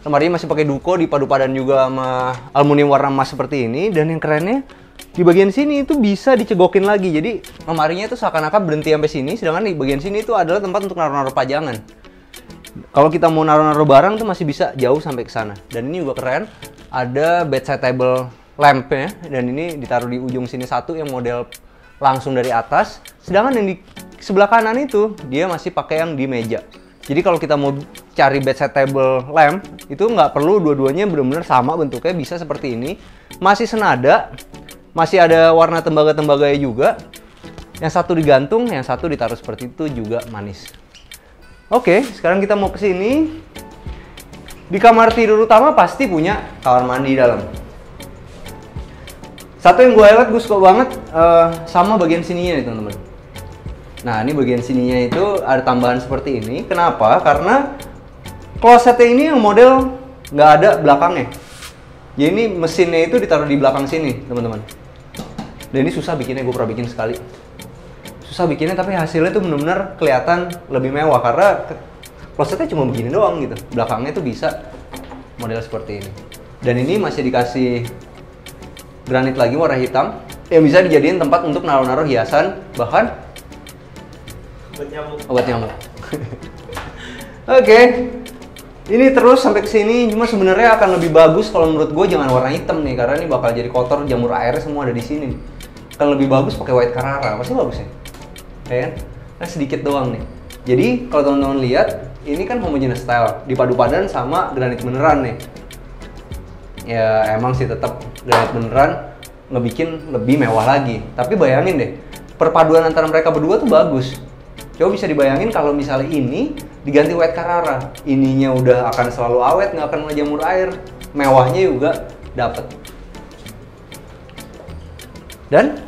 Speaker 1: Lemarinya masih pakai duko, dipadu padan juga sama aluminium warna emas seperti ini. Dan yang kerennya di bagian sini itu bisa dicegokin lagi. Jadi lemarinya itu seakan-akan berhenti sampai sini, sedangkan di bagian sini itu adalah tempat untuk naruh-naruh pajangan. Kalau kita mau naruh-naruh barang tuh masih bisa jauh sampai ke sana. Dan ini juga keren. Ada bedside table lamp-nya, dan ini ditaruh di ujung sini satu yang model langsung dari atas. Sedangkan yang di sebelah kanan itu dia masih pakai yang di meja. Jadi kalau kita mau cari bedside table lamp itu nggak perlu dua-duanya benar-benar sama bentuknya, bisa seperti ini. Masih senada, masih ada warna tembaga-tembaganya juga. Yang satu digantung, yang satu ditaruh seperti itu juga manis. Oke, sekarang kita mau ke sini. Di kamar tidur utama pasti punya kamar mandi dalam. Satu yang gue highlight, gue suka banget sama bagian sininya nih teman-teman. Nah, ini bagian sininya itu ada tambahan seperti ini. Kenapa? Karena klosetnya ini yang model nggak ada belakangnya. Jadi ini mesinnya itu ditaruh di belakang sini teman-teman. Dan ini susah bikinnya, gue pernah bikin sekali. Susah bikinnya tapi hasilnya tuh benar-benar kelihatan lebih mewah karena klosetnya cuma begini doang gitu. Belakangnya tuh bisa model seperti ini. Dan ini masih dikasih granit lagi warna hitam yang bisa dijadiin tempat untuk naruh-naruh hiasan, bahkan obat nyamuk. Oke. Ini terus sampai ke sini, cuma sebenarnya akan lebih bagus kalau menurut gue jangan warna hitam nih, karena ini bakal jadi kotor, jamur airnya semua ada di sini. Kan lebih bagus pakai white Carrara, pasti bagus ya. Ya kan? Nah, sedikit doang nih. Jadi kalau teman-teman lihat, ini kan homogeneous style, dipadu padan sama granit beneran nih. Ya emang sih tetap granit beneran ngebikin lebih mewah lagi. Tapi bayangin deh, perpaduan antara mereka berdua tuh bagus. Coba bisa dibayangin kalau misalnya ini diganti white Carrara, ininya udah akan selalu awet, nggak akan ngejamur air, mewahnya juga dapet. Dan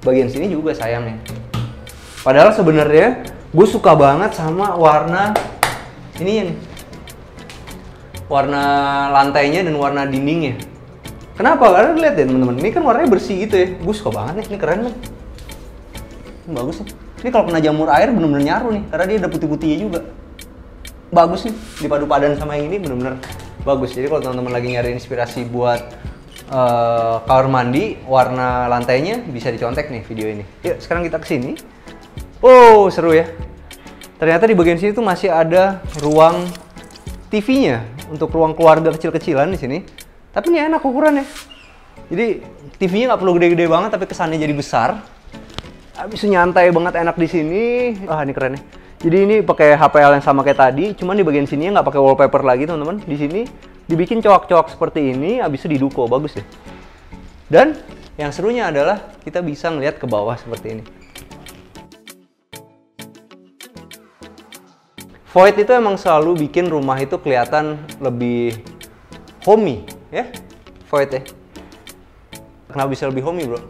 Speaker 1: bagian sini juga sayangnya. Padahal sebenarnya gue suka banget sama warna ini nih, warna lantainya dan warna dindingnya. Kenapa? Karena lihat deh teman-teman, ini kan warnanya bersih gitu ya. Gue suka banget nih, ini keren kan. Bagus nih. Ini kalau kena jamur air bener-bener nyaru nih, karena dia ada putih-putihnya juga. Bagus nih, dipadu padan sama yang ini bener-bener bagus. Jadi kalau teman-teman lagi nyari inspirasi buat kamar mandi, warna lantainya bisa dicontek nih video ini. Yuk sekarang kita kesini. Oh seru ya. Ternyata di bagian sini tuh masih ada ruang TV-nya untuk ruang keluarga kecil-kecilan di sini. Tapi ini enak ukurannya. Jadi TV-nya nggak perlu gede-gede banget, tapi kesannya jadi besar. Habis itu nyantai banget, enak di sini. Ah ini keren nih. Jadi ini pakai HPL yang sama kayak tadi, cuman di bagian sini nggak pakai wallpaper lagi teman-teman. Di sini dibikin coak-coak seperti ini, habis itu diduko, bagus deh. Dan yang serunya adalah kita bisa ngeliat ke bawah seperti ini. Void itu emang selalu bikin rumah itu kelihatan lebih homey, ya? Void ya. Kenapa bisa lebih homey, bro?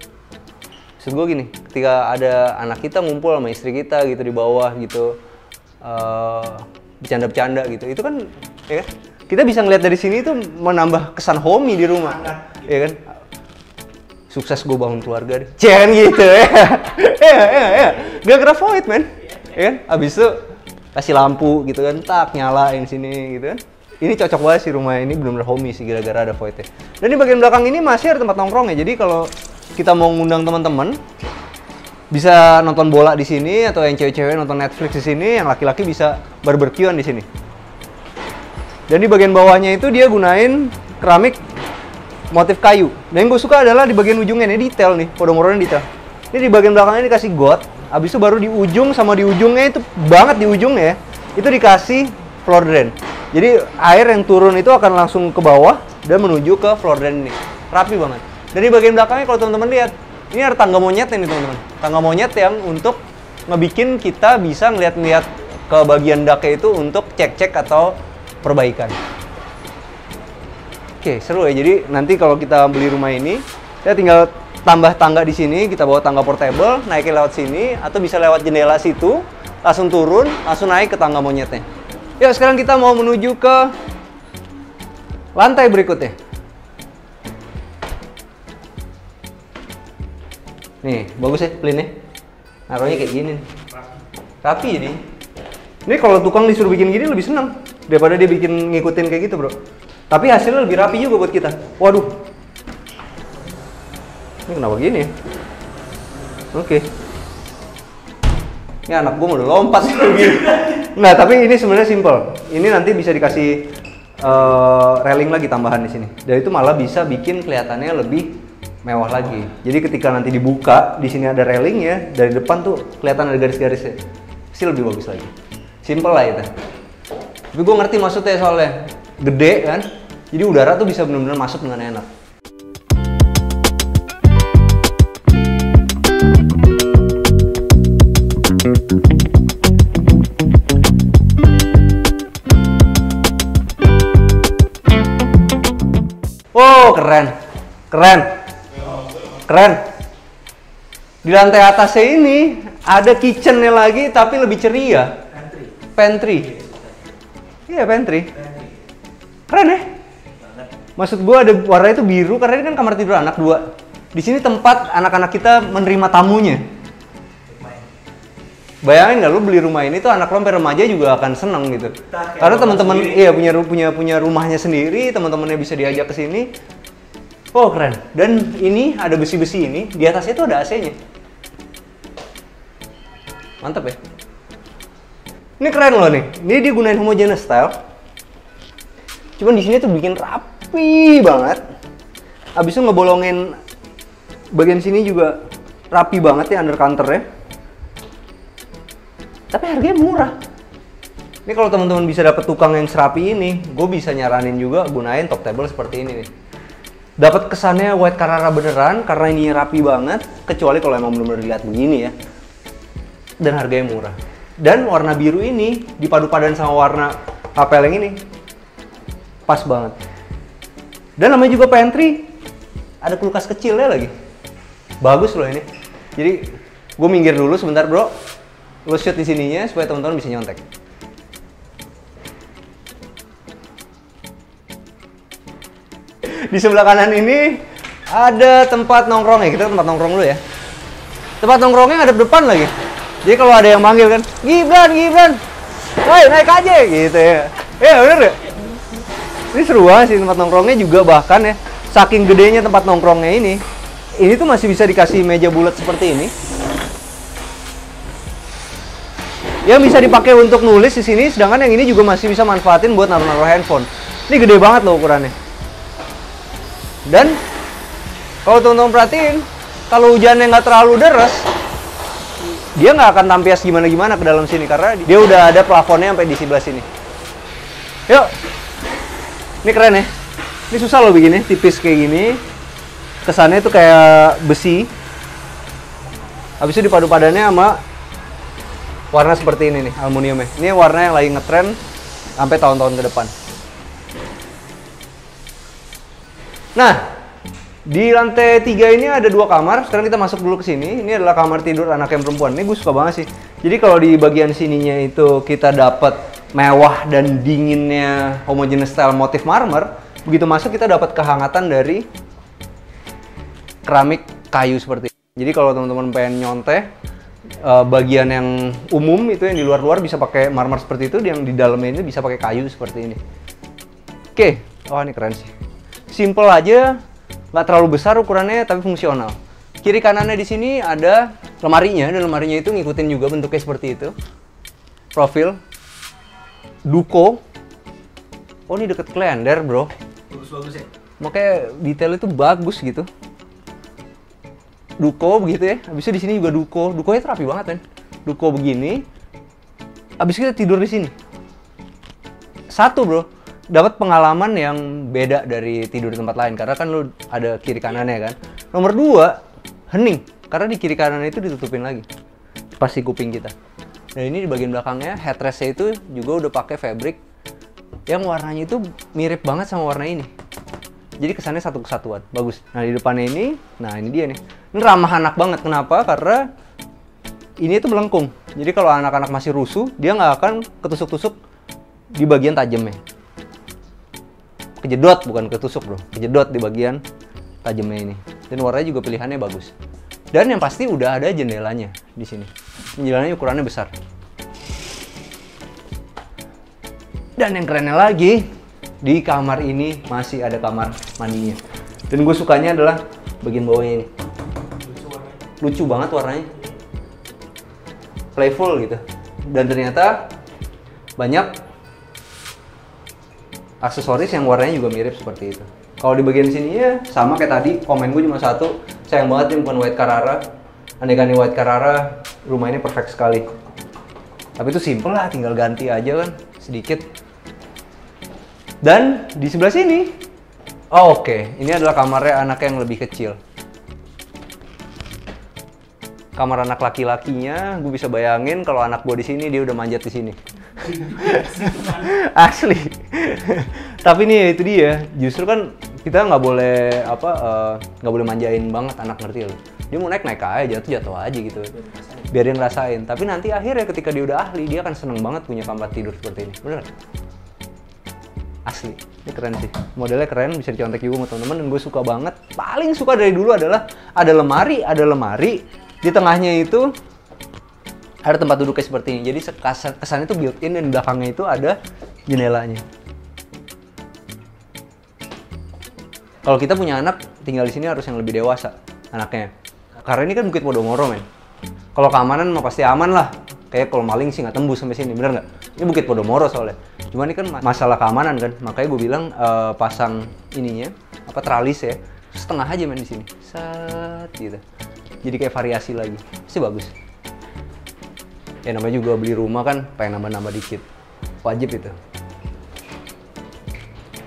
Speaker 1: Maksud gue gini, ketika ada anak kita ngumpul sama istri kita gitu di bawah gitu, bercanda-bercanda gitu, itu kan, ya kan? Kita bisa ngeliat dari sini tuh menambah kesan homey di rumah, ya kan? Sukses gue bangun keluarga deh, jangan gitu ya. Ya. Gak kira void, man, ya kan? Abis itu kasih lampu gitu kan, tak nyalain sini gitu kan. Ini cocok banget sih rumah ini, bener-bener homey sih gara-gara ada voidnya. Dan di bagian belakang ini masih ada tempat nongkrong ya. Jadi kalau kita mau ngundang teman-teman, bisa nonton bola di sini, atau yang cewek-cewek nonton Netflix di sini, yang laki-laki bisa barbekyuan di sini. Dan di bagian bawahnya itu dia gunain keramik motif kayu. Dan yang gue suka adalah di bagian ujungnya, ini detail nih, podomoronya detail. Ini di bagian belakangnya dikasih got, habis itu baru di ujung sama di ujungnya itu banget di ujungnya ya, itu dikasih floor drain. Jadi air yang turun itu akan langsung ke bawah dan menuju ke floor drain ini. Rapi banget. Dan di bagian belakangnya kalau teman-teman lihat, ini ada tangga monyet nih teman-teman. Tangga monyet yang untuk ngebikin kita bisa ngeliat-ngeliat ke bagian daknya itu untuk cek-cek atau perbaikan. Oke, seru ya. Jadi nanti kalau kita beli rumah ini, kita tinggal tambah tangga di sini, kita bawa tangga portable, naikin lewat sini, atau bisa lewat jendela situ, langsung turun, langsung naik ke tangga monyetnya. Yuk, sekarang kita mau menuju ke lantai berikutnya. Nih, bagus ya plinnya. Naruhnya kayak gini nih. Rapi jadi. Ini kalau tukang disuruh bikin gini lebih seneng daripada dia bikin ngikutin kayak gitu, bro. Tapi hasilnya lebih rapi juga buat kita. Waduh. Ini kenapa gini ya? Oke. Ini anak gue udah lompat sih begini. Nah, tapi ini sebenarnya simple. Ini nanti bisa dikasih railing lagi tambahan di sini. Dan itu malah bisa bikin kelihatannya lebih mewah lagi. Jadi ketika nanti dibuka, di sini ada railingnya, dari depan tuh kelihatan ada garis-garisnya. Pasti lebih bagus lagi. Simple lah itu. Tapi gue ngerti maksudnya soalnya gede kan, jadi udara tuh bisa benar-benar masuk dengan enak. Oh keren, keren, keren. Di lantai atasnya ini ada kitchennya lagi, tapi lebih ceria. Pantry. Iya, pantry. Keren ya? Maksud gua ada warna itu biru karena ini kan kamar tidur anak 2. Di sini tempat anak-anak kita menerima tamunya. Bayangin nggak lu beli rumah ini tuh anak lo sampai remaja juga akan seneng gitu. Karena teman-teman iya punya rumahnya sendiri, teman-temannya bisa diajak ke sini. Oh, keren. Dan ini ada besi-besi ini, di atasnya itu ada AC-nya. Mantap ya? Ini keren loh nih. Ini dia gunain homogeneous style. Cuman di sini tuh bikin rapi banget. Abis itu ngebolongin bagian sini juga rapi banget ya under counter-nya. Tapi harganya murah. Ini kalau teman-teman bisa dapet tukang yang serapi ini, gue bisa nyaranin juga gunain top table seperti ini nih. Dapat kesannya white Carrara beneran karena ini rapi banget. Kecuali kalau emang bener-bener dilihat begini ya. Dan harganya murah. Dan warna biru ini dipadu padan sama warna HPL yang ini pas banget. Dan namanya juga pantry, ada kulkas kecilnya lagi. Bagus loh ini. Jadi gue minggir dulu sebentar bro, lo shoot di sininya supaya teman-teman bisa nyontek. Di sebelah kanan ini ada tempat nongkrong ya, kita tempat nongkrong dulu ya. Tempat nongkrongnya ngadep depan lagi. Jadi kalau ada yang manggil kan, Gibran, Gibran, woi naik aja gitu ya. Bener gak? Ini seru banget sih tempat nongkrongnya juga, bahkan ya saking gedenya tempat nongkrongnya ini tuh masih bisa dikasih meja bulat seperti ini. Yang bisa dipakai untuk nulis di sini, sedangkan yang ini juga masih bisa manfaatin buat naruh-naruh handphone. Ini gede banget loh ukurannya. Dan kalau teman-teman perhatiin, kalau hujannya nggak terlalu deras, dia nggak akan tampias gimana-gimana ke dalam sini karena dia udah ada plafonnya sampai di sebelah sini. Yuk, ini keren ya. Ini susah loh bikinnya, tipis kayak gini. Kesannya tuh kayak besi. Habis itu dipadu-padannya sama warna seperti ini nih, aluminiumnya. Ini warna yang lagi ngetren sampai tahun-tahun ke depan. Nah, di lantai 3 ini ada 2 kamar. Sekarang kita masuk dulu ke sini. Ini adalah kamar tidur anak yang perempuan. Ini gue suka banget sih. Jadi kalau di bagian sininya itu kita dapat mewah dan dinginnya homogeneous style motif marmer. Begitu masuk kita dapat kehangatan dari keramik kayu seperti ini. Jadi kalau teman-teman pengen nyonteh, bagian yang umum itu yang di luar-luar bisa pakai marmer seperti itu, yang di dalamnya ini bisa pakai kayu seperti ini. Oke, wah ini keren sih. Simple aja, nggak terlalu besar ukurannya tapi fungsional. Kiri kanannya di sini ada lemarinya, dan lemarinya itu ngikutin juga bentuknya seperti itu. Profil, duko. Oh ini deket klender bro.
Speaker 2: Bagus-bagus ya.
Speaker 1: Makanya detail itu bagus gitu. Duko begitu ya. Habis itu di sini juga duko. Dukonya tuh rapi banget kan. Duko begini. Habis kita tidur di sini. Satu bro, dapat pengalaman yang beda dari tidur di tempat lain karena kan lu ada kiri kanannya kan. Nomor 2, hening karena di kiri kanan itu ditutupin lagi. Pasti kuping kita. Dan ini di bagian belakangnya headrestnya itu juga udah pakai fabric yang warnanya itu mirip banget sama warna ini. Jadi kesannya satu kesatuan, bagus. Nah di depannya ini, nah ini dia nih. Ini ramah anak banget, kenapa? Karena ini tuh melengkung. Jadi kalau anak-anak masih rusuh, dia nggak akan ketusuk-tusuk di bagian tajamnya. Kejedot, bukan ketusuk bro. Kejedot di bagian tajamnya ini. Dan warnanya juga pilihannya bagus. Dan yang pasti udah ada jendelanya di sini. Jendelanya ukurannya besar. Dan yang kerennya lagi, di kamar ini masih ada kamar mandinya. Dan gue sukanya adalah bagian bawahnya ini. Lucu banget warnanya. Playful gitu. Dan ternyata banyak aksesoris yang warnanya juga mirip seperti itu. Kalau di bagian sini ya sama kayak tadi, komen gue cuma satu. Sayang banget ini bukan white Carrara. Andaikan ini white Carrara, rumah ini perfect sekali. Tapi itu simple lah, tinggal ganti aja kan sedikit. Dan di sebelah sini, oke, ini adalah kamarnya anak yang lebih kecil. Kamar anak laki-lakinya, gue bisa bayangin kalau anak gue di sini dia udah manjat di sini. Asli. Tapi nih itu dia, justru kan kita nggak boleh nggak boleh manjain banget anak, ngerti lo. Dia mau naik aja, jatuh aja gitu. Biar dia ngerasain. Tapi nanti akhirnya ketika dia udah ahli, dia akan seneng banget punya kamar tidur seperti ini. Bener? Asli, ini keren sih. Modelnya keren, bisa dicontek juga sama teman-teman, dan gue suka banget. Paling suka dari dulu adalah ada lemari, di tengahnya itu ada tempat duduknya seperti ini. Jadi kesannya itu built-in, dan di belakangnya itu ada jendelanya. Kalau kita punya anak, tinggal di sini harus yang lebih dewasa anaknya. Karena ini kan Bukit Podomoro, men. Kalau keamanan mah pasti aman lah. Kayak kalau maling sih nggak tembus sampai sini, bener nggak? Ini Bukit Podomoro soalnya. Cuma ini kan masalah keamanan kan, makanya gue bilang pasang ininya, tralis ya, setengah aja main di sini, set gitu. Jadi kayak variasi lagi, pasti bagus. Ya namanya juga beli rumah kan, pengen nambah-nambah dikit, wajib itu.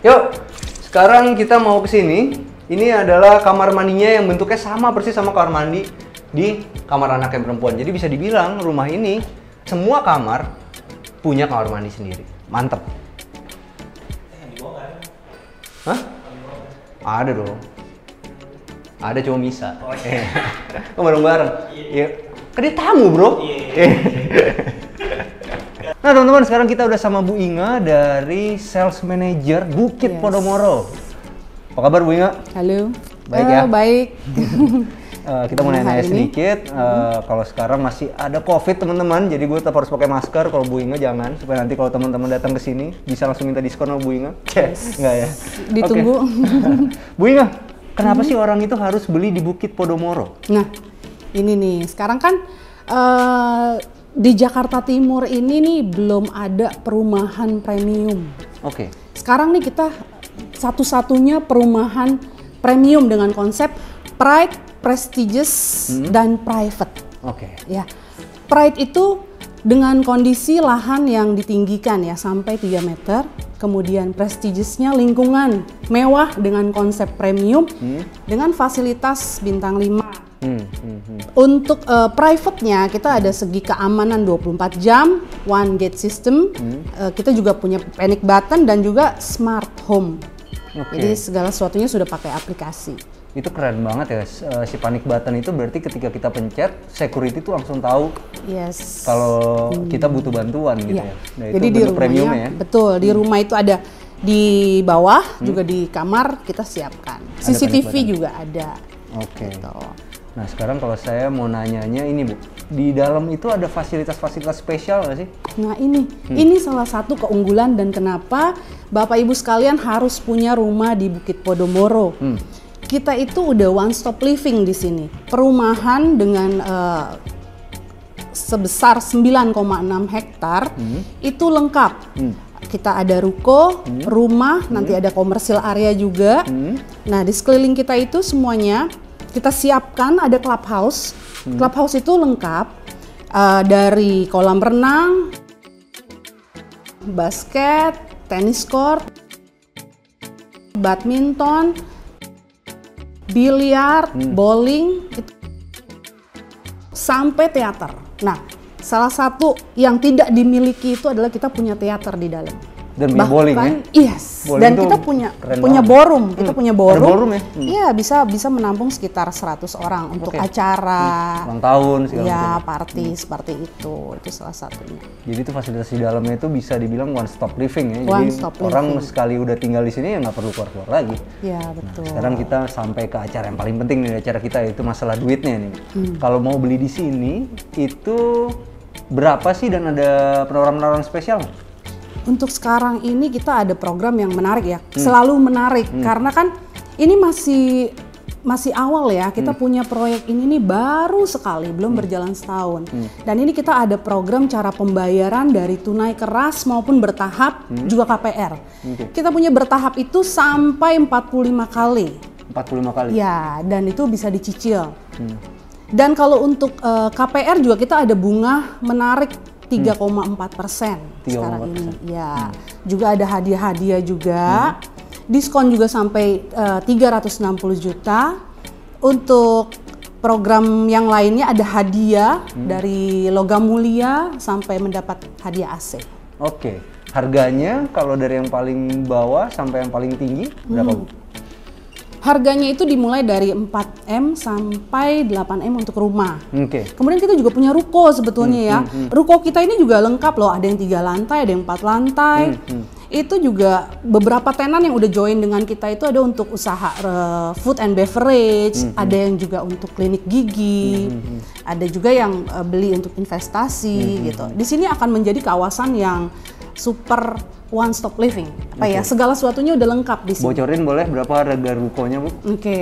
Speaker 1: Yuk, sekarang kita mau ke sini. Ini adalah kamar mandinya yang bentuknya sama persis sama kamar mandi di kamar anak yang perempuan. Jadi bisa dibilang rumah ini semua kamar punya kamar mandi sendiri. Mantep. Hah? Ada dong. Ada, cuma bisa. Oh, iya. Bareng-bareng. Iya. Kan dia tamu, bro. Iya. Nah, teman-teman, sekarang kita udah sama Bu Inga dari Sales Manager Bukit Podomoro. Apa kabar Bu Inga?
Speaker 3: Halo.
Speaker 1: Baik ya?
Speaker 3: Baik.
Speaker 1: Kita mau nanya sedikit. Kalau sekarang masih ada COVID teman-teman, jadi gue tetap harus pakai masker. Kalau Bu Inge jangan, supaya nanti kalau teman-teman datang ke sini bisa langsung minta diskon sama Bu Inge. Enggak ya?
Speaker 2: Ditunggu.
Speaker 1: Bu Inge, kenapa sih orang itu harus beli di Bukit Podomoro?
Speaker 2: Nah, ini nih, sekarang kan di Jakarta Timur ini nih belum ada perumahan premium.
Speaker 1: Oke.
Speaker 2: Sekarang nih kita satu-satunya perumahan premium dengan konsep pride, prestigious, dan private.
Speaker 1: Oke.
Speaker 2: Ya, pride itu dengan kondisi lahan yang ditinggikan ya sampai 3 meter. Kemudian prestigiousnya lingkungan mewah dengan konsep premium dengan fasilitas bintang 5. Untuk private-nya kita ada segi keamanan 24 jam, one gate system. Kita juga punya panic button dan juga smart home. Jadi segala sesuatunya sudah pakai aplikasi.
Speaker 1: Itu keren banget ya, si panic button itu berarti ketika kita pencet, security tuh langsung tahu kalau kita butuh bantuan gitu ya. Nah,
Speaker 2: jadi
Speaker 1: itu
Speaker 2: di
Speaker 1: rumahnya
Speaker 2: ya, betul, di rumah itu ada di bawah, juga di kamar kita siapkan. CCTV juga ada.
Speaker 1: Oke.
Speaker 2: Gitu.
Speaker 1: Nah sekarang kalau saya mau nanyanya ini Bu, di dalam itu ada fasilitas-fasilitas spesial nggak sih?
Speaker 2: Nah ini salah satu keunggulan dan kenapa Bapak Ibu sekalian harus punya rumah di Bukit Podomoro. Kita itu udah one stop living di sini. Perumahan dengan sebesar 9,6 hektar itu lengkap. Kita ada ruko, rumah, nanti ada komersial area juga. Nah di sekeliling kita itu semuanya kita siapkan ada clubhouse. Clubhouse itu lengkap dari kolam renang, basket, tenis court, badminton, biliar, bowling, sampai teater. Nah, salah satu yang tidak dimiliki itu adalah kita punya teater di dalam.
Speaker 1: Dan punya bowling ya?
Speaker 2: Yes.
Speaker 1: Bowling
Speaker 2: dan kita punya ballroom. Kita punya ballroom.
Speaker 1: Ada ballroom ya?
Speaker 2: Iya, bisa menampung sekitar 100 orang untuk acara.
Speaker 1: Ulang tahun segala
Speaker 2: ya,
Speaker 1: macam.
Speaker 2: party seperti itu. Itu salah satunya.
Speaker 1: Jadi itu fasilitas di dalamnya itu bisa dibilang one stop living ya.
Speaker 2: One
Speaker 1: Jadi
Speaker 2: stop
Speaker 1: orang
Speaker 2: living.
Speaker 1: sekali udah tinggal di sini ya nggak perlu keluar-keluar lagi.
Speaker 2: Ya, betul.
Speaker 1: Nah, sekarang kita sampai ke acara yang paling penting nih, acara kita itu masalah duitnya nih. Kalau mau beli di sini itu berapa sih dan ada penawaran-penawaran spesial?
Speaker 2: Untuk sekarang ini kita ada program yang menarik ya, selalu menarik karena kan ini masih awal ya, kita punya proyek ini nih baru sekali, belum berjalan setahun. Dan ini kita ada program cara pembayaran dari tunai keras maupun bertahap, juga KPR. Kita punya bertahap itu sampai 45 kali.
Speaker 1: 45 kali?
Speaker 2: Ya, dan itu bisa dicicil. Dan kalau untuk KPR juga kita ada bunga menarik 3,4% sekarang ini. Ya, juga ada hadiah-hadiah juga. Diskon juga sampai 360 juta. Untuk program yang lainnya ada hadiah dari logam mulia sampai mendapat hadiah AC.
Speaker 1: Oke. Harganya kalau dari yang paling bawah sampai yang paling tinggi berapa, Bu?
Speaker 2: Harganya itu dimulai dari 4M sampai 8M untuk rumah.
Speaker 1: Kemudian
Speaker 2: kita juga punya ruko sebetulnya ya. Ruko kita ini juga lengkap loh, ada yang 3 lantai, ada yang 4 lantai. Itu juga beberapa tenan yang udah join dengan kita itu ada untuk usaha food and beverage, ada yang juga untuk klinik gigi, ada juga yang beli untuk investasi gitu. Di sini akan menjadi kawasan yang super one stop living. Segala sesuatunya udah lengkap di sini.
Speaker 1: Bocorin boleh berapa harga rukonya, Bu?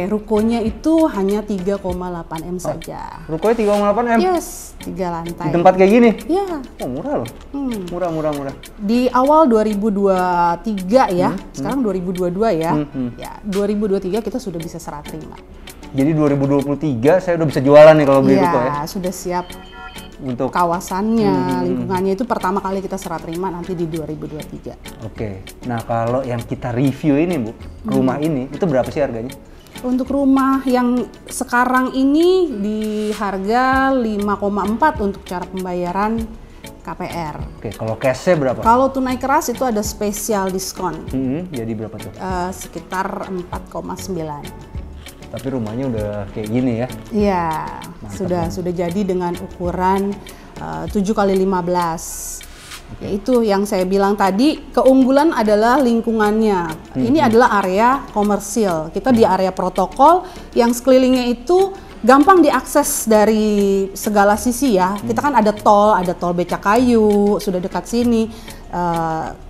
Speaker 2: Rukonya itu hanya 3,8M saja.
Speaker 1: Rukonya 3,8M?
Speaker 2: Yes, 3 lantai.
Speaker 1: Di tempat kayak gini?
Speaker 2: Iya.
Speaker 1: Oh, murah loh. Murah.
Speaker 2: Di awal 2023 ya, sekarang 2022 ya. Ya, 2023 kita sudah bisa serah terima.
Speaker 1: Jadi 2023 saya udah bisa jualan nih kalau beli ruko ya?
Speaker 2: Iya, sudah siap.
Speaker 1: Untuk
Speaker 2: kawasannya, lingkungannya itu pertama kali kita serah terima nanti di 2023.
Speaker 1: Oke. Nah, kalau yang kita review ini, Bu, rumah ini itu berapa sih harganya?
Speaker 2: Untuk rumah yang sekarang ini di harga 5,4 untuk cara pembayaran KPR.
Speaker 1: Oke, kalau cash-nya berapa?
Speaker 2: Kalau tunai keras itu ada spesial diskon.
Speaker 1: Jadi berapa tuh?
Speaker 2: Sekitar 4,9.
Speaker 1: Tapi rumahnya udah kayak gini ya?
Speaker 2: Iya, sudah jadi dengan ukuran 7x15. Itu yang saya bilang tadi, keunggulan adalah lingkungannya. Ini adalah area komersil. Kita di area protokol yang sekelilingnya itu gampang diakses dari segala sisi ya. Kita kan ada tol Becakayu, sudah dekat sini.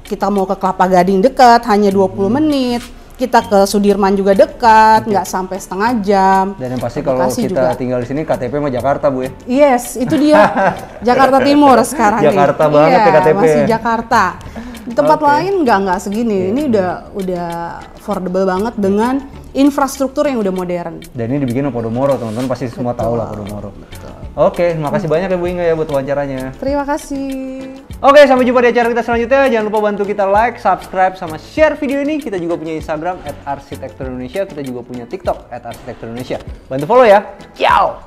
Speaker 2: Kita mau ke Kelapa Gading dekat, hanya 20 menit. Kita ke Sudirman juga dekat, nggak sampai setengah jam.
Speaker 1: Dan yang pasti kalau kita tinggal di sini KTP mah Jakarta, Bu ya?
Speaker 2: Yes, itu dia. Jakarta Timur sekarang nih.
Speaker 1: Jakarta banget ya KTP.
Speaker 2: Masih Jakarta. Di tempat lain nggak segini. Ini udah affordable banget dengan infrastruktur yang udah modern.
Speaker 1: Dan ini dibikin sama Podomoro, teman-teman pasti semua tahu lah Podomoro. Oke, makasih banyak ya Bu Inga ya buat wawancaranya.
Speaker 2: Terima kasih.
Speaker 1: Oke, sampai jumpa di acara kita selanjutnya. Jangan lupa bantu kita like, subscribe, sama share video ini. Kita juga punya Instagram @arsitekturindonesia. Kita juga punya TikTok @arsitekturindonesia. Bantu follow ya. Ciao.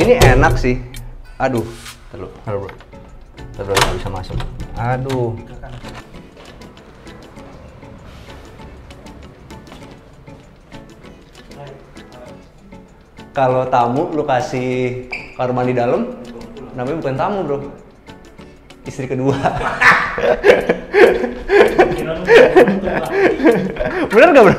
Speaker 1: Ini enak sih. Aduh, terus bro. Terus nggak bisa masuk. Aduh. Kalau tamu lu kasih kamar mandi dalam, namanya bukan tamu bro, istri kedua. Bener nggak bro?